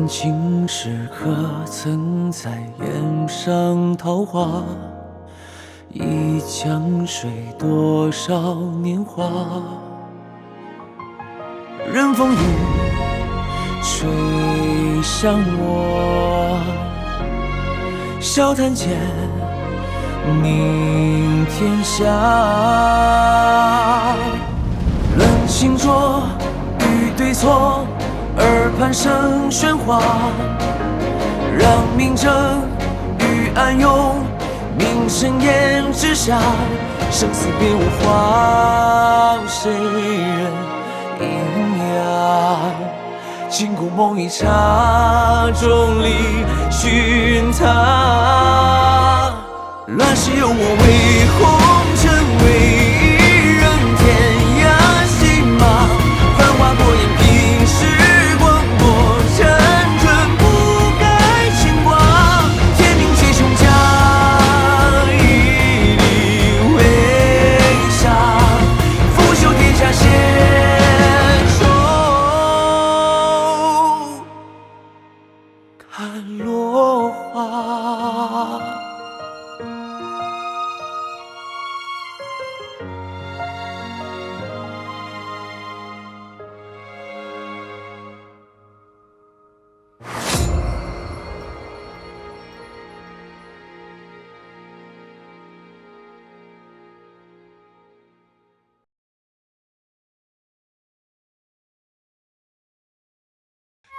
情时可曾在眼上桃花？一江水多少年华？任风雨吹向我，笑谈间宁天下。论清浊与对错，耳畔生喧哗。让明争与暗涌，明尘烟之下，生死别无话，谁人应呀？今古梦一刹，众里寻他。乱世有我为红尘，为一人天涯戏马。繁华过眼，凭时光过沉沦，不改牵挂。天命皆雄家，一粒微沙，拂袖天下闲愁，看落花。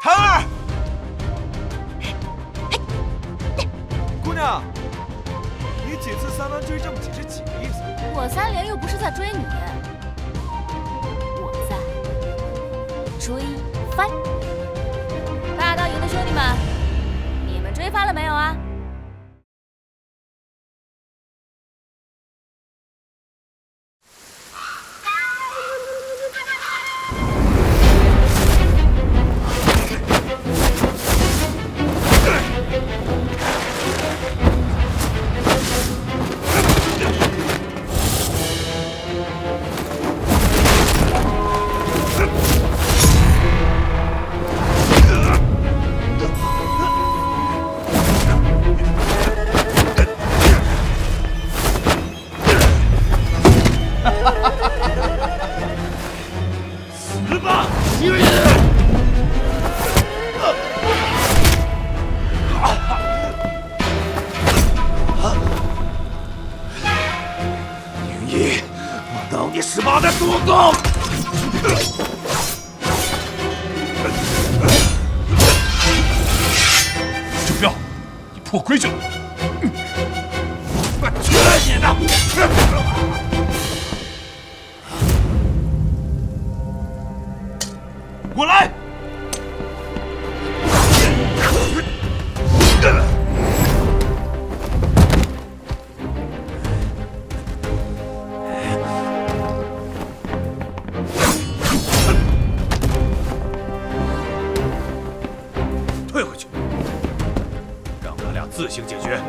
谭儿，姑娘，你几次三弯追这么紧是几个意思？我三连又不是在追你，我在追番。大道营的兄弟们，你们追番了没有啊？死吧，女人！云逸，我当你是妈的祖宗！郑彪，你破规矩了！我去你的！过来！退回去，让他俩自行解决。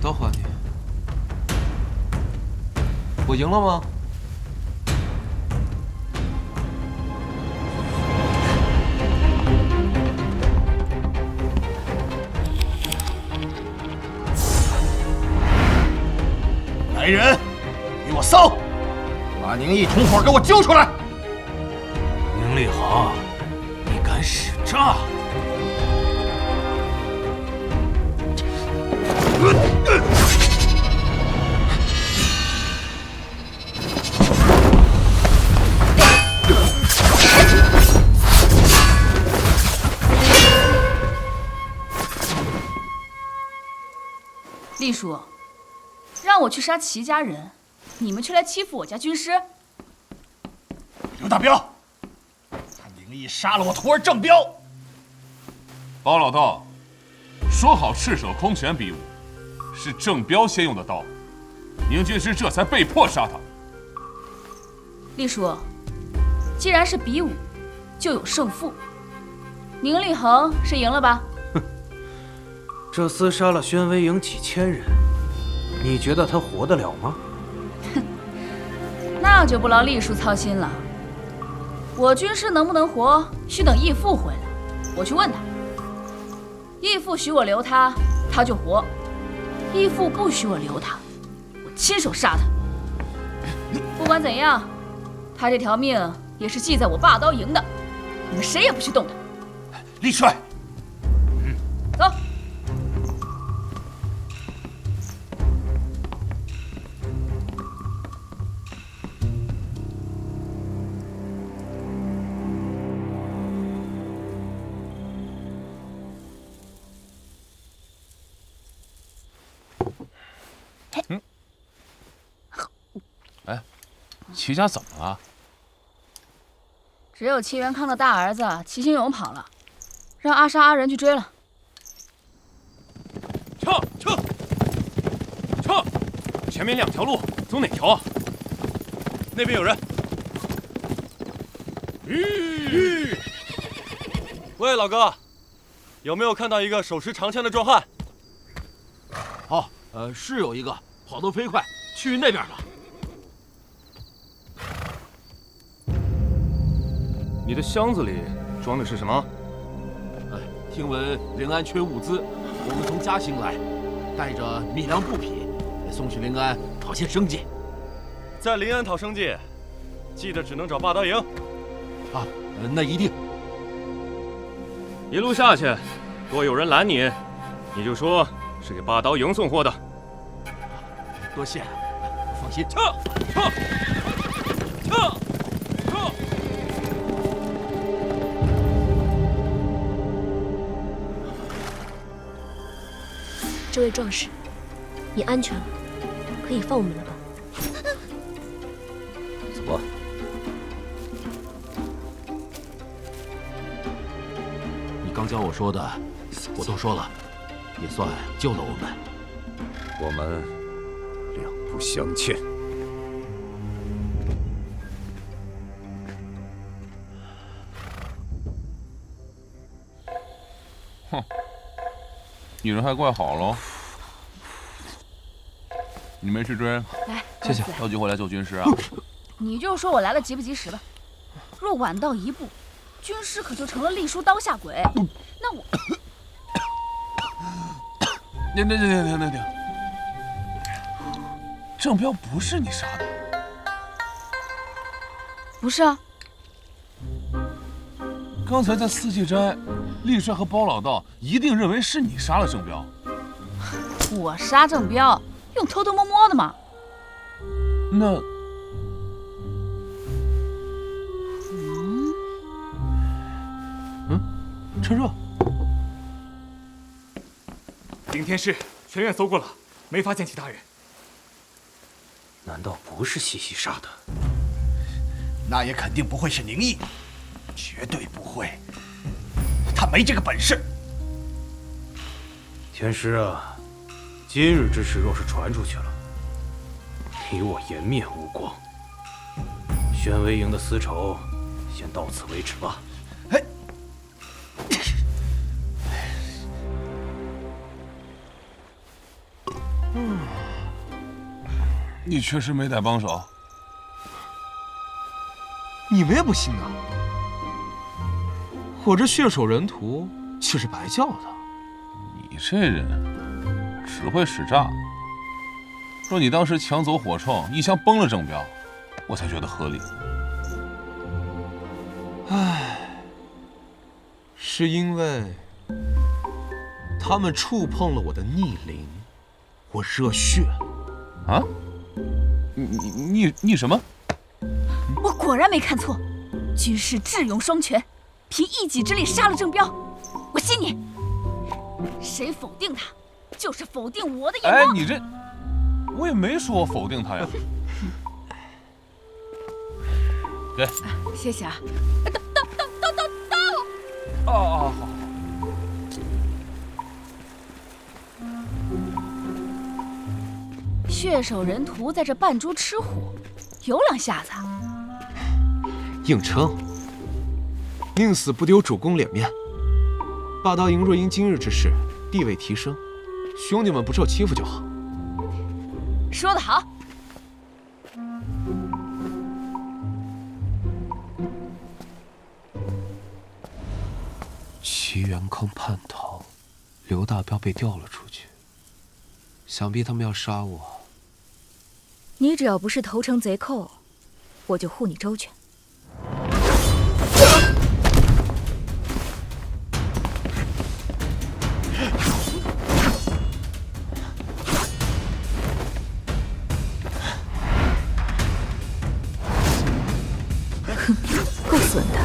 都还你。我赢了吗？来人，与我搜，把宁毅同伙给我揪出来！宁立豪，你敢使诈？栗叔，让我去杀齐家人，你们却来欺负我家军师。刘大彪，他宁毅杀了我徒儿郑彪。包老道，说好赤手空拳比武，是郑彪先用的刀，宁军师这才被迫杀他。厉叔，既然是比武，就有胜负。宁立恒是赢了吧？这厮杀了宣威营几千人，你觉得他活得了吗？那就不劳厉叔操心了。我军师能不能活，需等义父回来，我去问他。义父许我留他，他就活；义父不许我留他，我亲手杀他。不管怎样，他这条命也是系在我霸刀营的，你们谁也不许动他。厉帅，走。哎，齐家怎么了？只有齐元康的大儿子齐兴勇跑了，让阿杀阿仁去追了。撤！前面2条路，走哪条啊？那边有人。喂，老哥，有没有看到一个手持长枪的壮汉？哦，是有一个，跑得飞快，去那边吧。你的箱子里装的是什么？听闻临安缺物资，我们从嘉兴来，带着米粮布匹，送去临安讨些生计。在临安讨生计，记得只能找霸刀营。啊，那一定。一路下去，若有人拦你，你就说是给霸刀营送货的。多谢，放心。撤！这位壮士，你安全了，可以放我们了吧？走。你刚教我说的，我都说了，也算救了我们。我们两不相欠。哼，你人还怪好喽。你没去追？来，谢谢。着急回来救军师啊？你就说我来的及不及时吧。若晚到一步，军师可就成了厉叔刀下鬼。那我……停！郑彪不是你杀的？不是啊。刚才在四季斋，厉帅和包老道一定认为是你杀了郑彪。我杀郑彪，用偷偷摸摸的嘛。那……趁热。顶天市全院搜过了，没发现其他人。难道不是西西杀的？那也肯定不会是宁毅，绝对不会，他没这个本事。天师啊，今日之事若是传出去了，你我颜面无光。宣威营的私仇，先到此为止吧。你确实没带帮手，你们也不信啊？我这血手人徒却是白叫的。你这人只会使诈。说你当时抢走火铳，一枪崩了郑彪，我才觉得合理。唉，是因为他们触碰了我的逆鳞，我热血。啊？你什么？我果然没看错，军师智勇双全，凭一己之力杀了郑彪，我信你。谁否定他，就是否定我的眼光。哎，你这……我也没说我否定他呀。给，谢谢啊。哦，好。血手人屠在这扮猪吃虎，有两下子。硬撑，宁死不丢主公脸面。霸刀营若因今日之事地位提升，兄弟们不受欺负就好。说得好。齐元康叛逃，刘大彪被调了出去，想必他们要杀我。你只要不是投诚贼寇，我就护你周全。哼，够损的，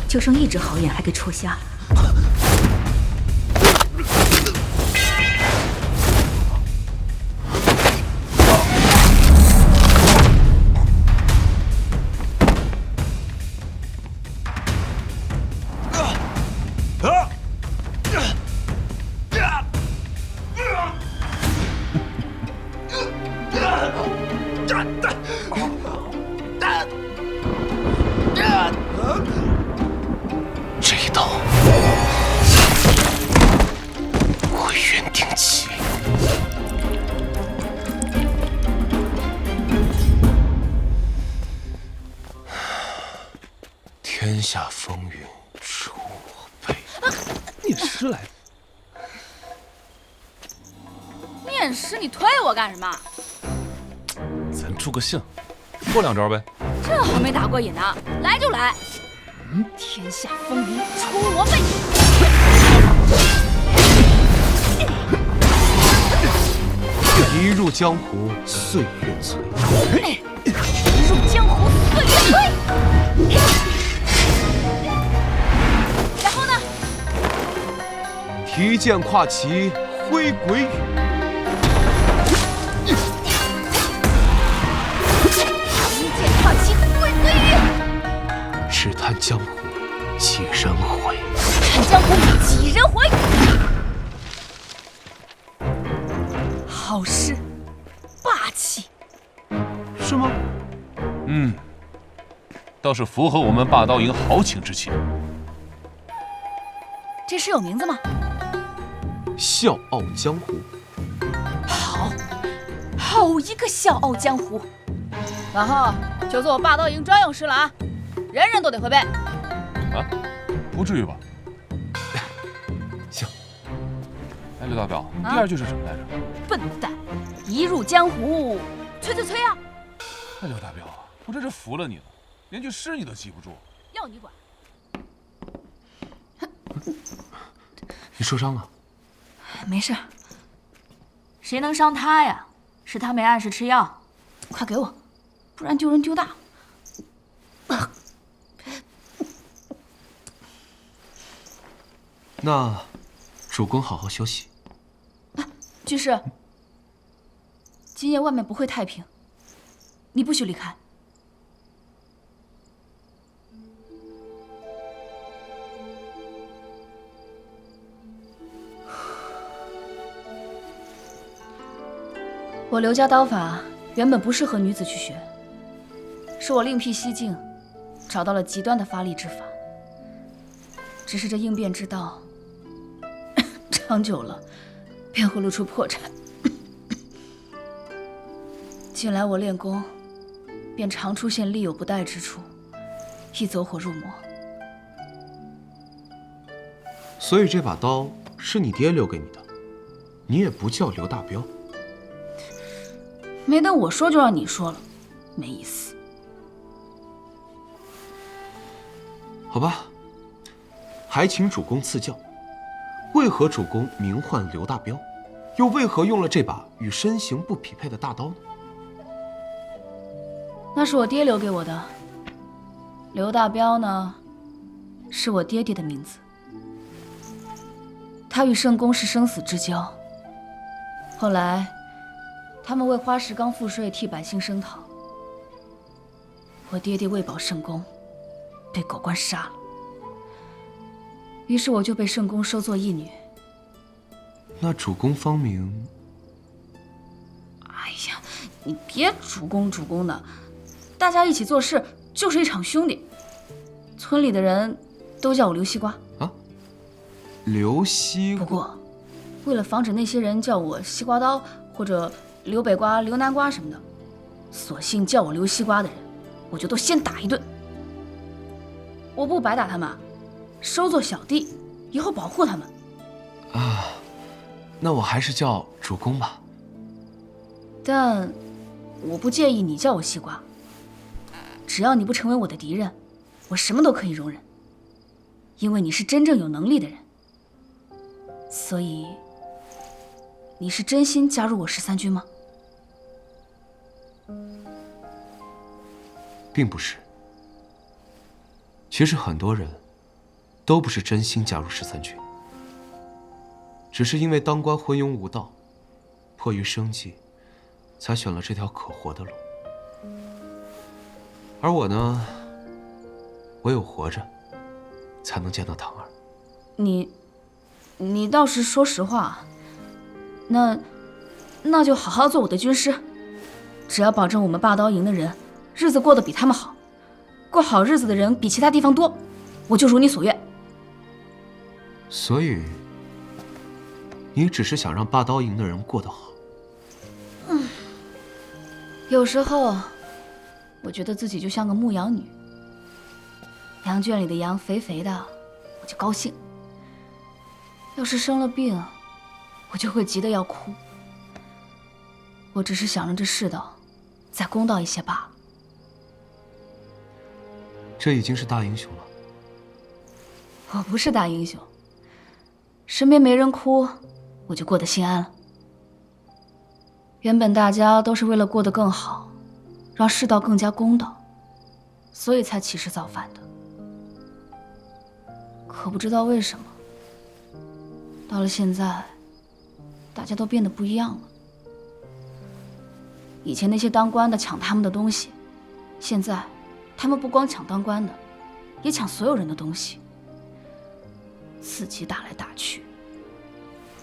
就剩一只好眼还给戳瞎了。这一刀会原定期。天下风云出我辈。念诗来的。念诗，你推我干什么？咱助个兴，过两招呗。这还没打过瘾呢，来就来。天下风云出我辈。一入江湖岁月催，一入江湖岁月催。然后呢？提剑跨旗挥鬼羽。提剑跨旗挥鬼羽。只叹江湖几人回。看江湖几人回。好诗，霸气。是吗？倒是符合我们霸刀营豪情之气。这诗有名字吗？笑傲江湖。好一个笑傲江湖！往后就做我霸刀营专用诗了啊，人人都得会背。啊？不至于吧？行。哎，刘大彪，第二句是什么来着？笨蛋，一入江湖，催啊！哎，刘大彪啊，我这是服了你了，连句诗你都记不住。要你管！你受伤了？没事。谁能伤他呀？是他没按时吃药，快给我，不然丢人丢大。那主公好好休息。居士，今夜外面不会太平，你不许离开。我刘家刀法原本不适合女子去学，是我另辟蹊径，找到了极端的发力之法。只是这应变之道，长久了便会露出破绽。近来我练功，便常出现力有不逮之处，易走火入魔。所以这把刀是你爹留给你的，你也不叫刘大彪。没等我说就让你说了，没意思。好吧，还请主公赐教，为何主公名唤刘大彪，又为何用了这把与身形不匹配的大刀呢？那是我爹留给我的。刘大彪呢，是我爹爹的名字。他与圣公是生死之交，后来他们为花石纲赋税，替百姓声讨。我爹爹为保圣公，被狗官杀了。于是我就被圣公收做义女。那主公方明……哎呀，你别主公主公的，大家一起做事就是一场兄弟。村里的人都叫我刘西瓜啊。刘西瓜。不过，为了防止那些人叫我西瓜刀或者刘北瓜、刘南瓜什么的，索性叫我刘西瓜的人，我就都先打一顿。我不白打他们，收做小弟，以后保护他们。啊，那我还是叫主公吧。但我不介意你叫我西瓜，只要你不成为我的敌人，我什么都可以容忍。因为你是真正有能力的人，所以你是真心加入我13军吗？并不是。其实很多人都不是真心加入13军，只是因为当官昏庸无道，迫于生计，才选了这条可活的路。而我呢，唯有活着，才能见到唐儿。你倒是说实话，那就好好做我的军师，只要保证我们霸刀营的人日子过得比他们好，过好日子的人比其他地方多，我就如你所愿。所以，你只是想让霸刀营的人过得好？有时候，我觉得自己就像个牧羊女，羊圈里的羊肥肥的，我就高兴；要是生了病，我就会急得要哭。我只是想让这世道再公道一些罢了。这已经是大英雄了。我不是大英雄，身边没人哭，我就过得心安了。原本大家都是为了过得更好，让世道更加公道，所以才起事造反的。可不知道为什么，到了现在，大家都变得不一样了。以前那些当官的抢他们的东西，现在他们不光抢当官的，也抢所有人的东西，自己打来打去。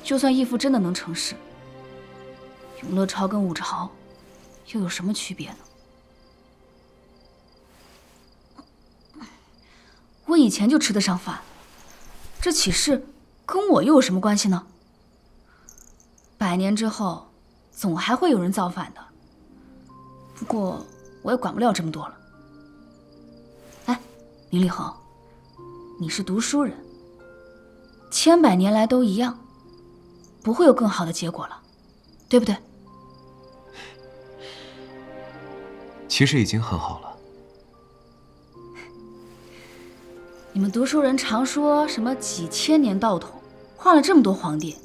就算义父真的能成事，永乐朝跟武朝又有什么区别呢？我以前就吃得上饭，这起事跟我又有什么关系呢？100年之后，总还会有人造反的。不过我也管不了这么多了。哎，林立恒，你是读书人，千百年来都一样，不会有更好的结果了，对不对？其实已经很好了。你们读书人常说什么几千年道统，换了这么多皇帝，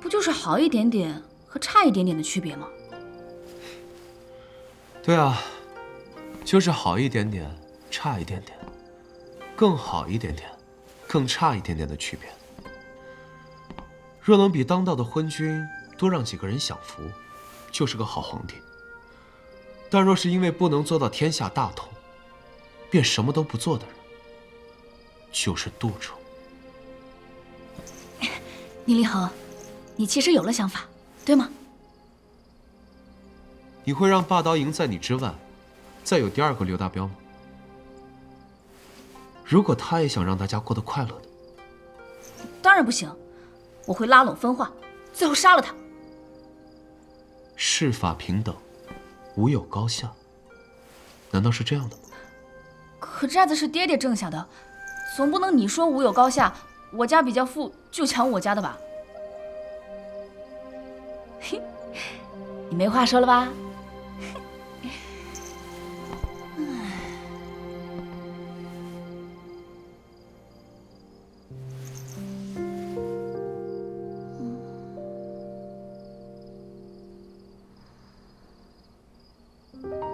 不就是好一点点和差一点点的区别吗？对啊，就是好一点点，差一点点，更好一点点，更差一点点的区别。若能比当道的昏君多让几个人享福，就是个好皇帝。但若是因为不能做到天下大同，便什么都不做的人，就是蠹虫。宁立恒，你其实有了想法，对吗？你会让霸刀营在你之外，再有第2个刘大彪吗？如果他也想让大家过得快乐的，当然不行，我会拉拢分化，最后杀了他。世法平等，无有高下，难道是这样的吗？可寨子是爹爹挣下的，总不能你说无有高下，我家比较富就抢我家的吧？嘿，你没话说了吧？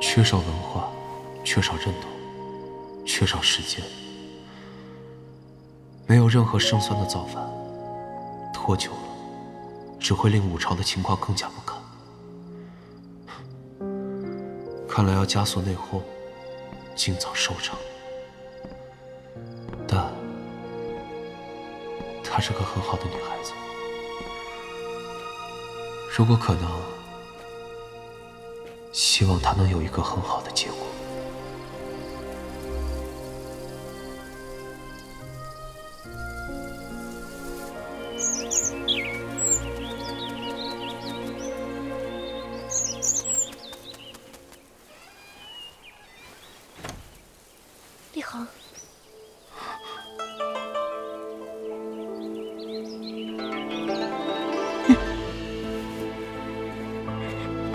缺少文化，缺少认同，缺少时间，没有任何胜算的造反，拖久了，只会令武朝的情况更加不堪。看来要加速内讧，尽早收场。但她是个很好的女孩子，如果可能，希望她能有一个很好的结果。立恒，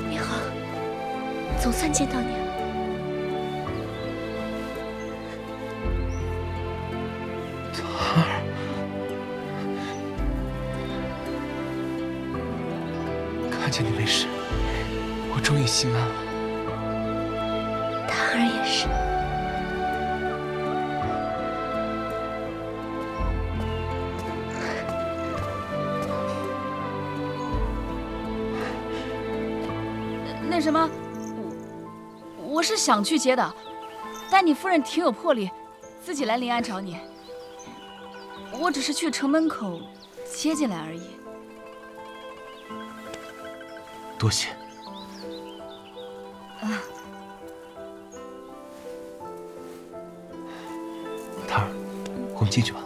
立恒，总算见到你了。桃儿，看见你没事，我终于心安了。桃儿也是。那什么，我是想去接的，但你夫人挺有魄力，自己来临安找你。我只是去城门口接进来而已。多谢。啊，桃儿，我们进去吧。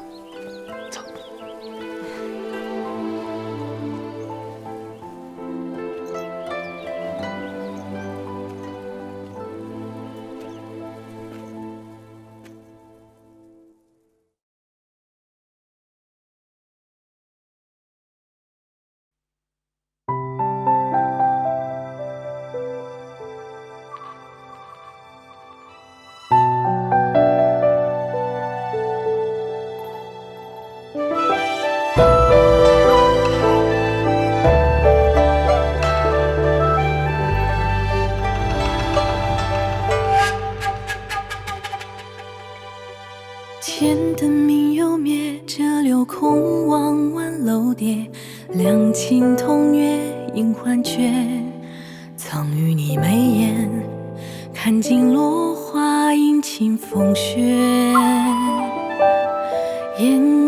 天灯明又灭，这柳空望晚楼蝶。两情同月应欢绝，藏于你眉眼，看尽落花迎清风雪。烟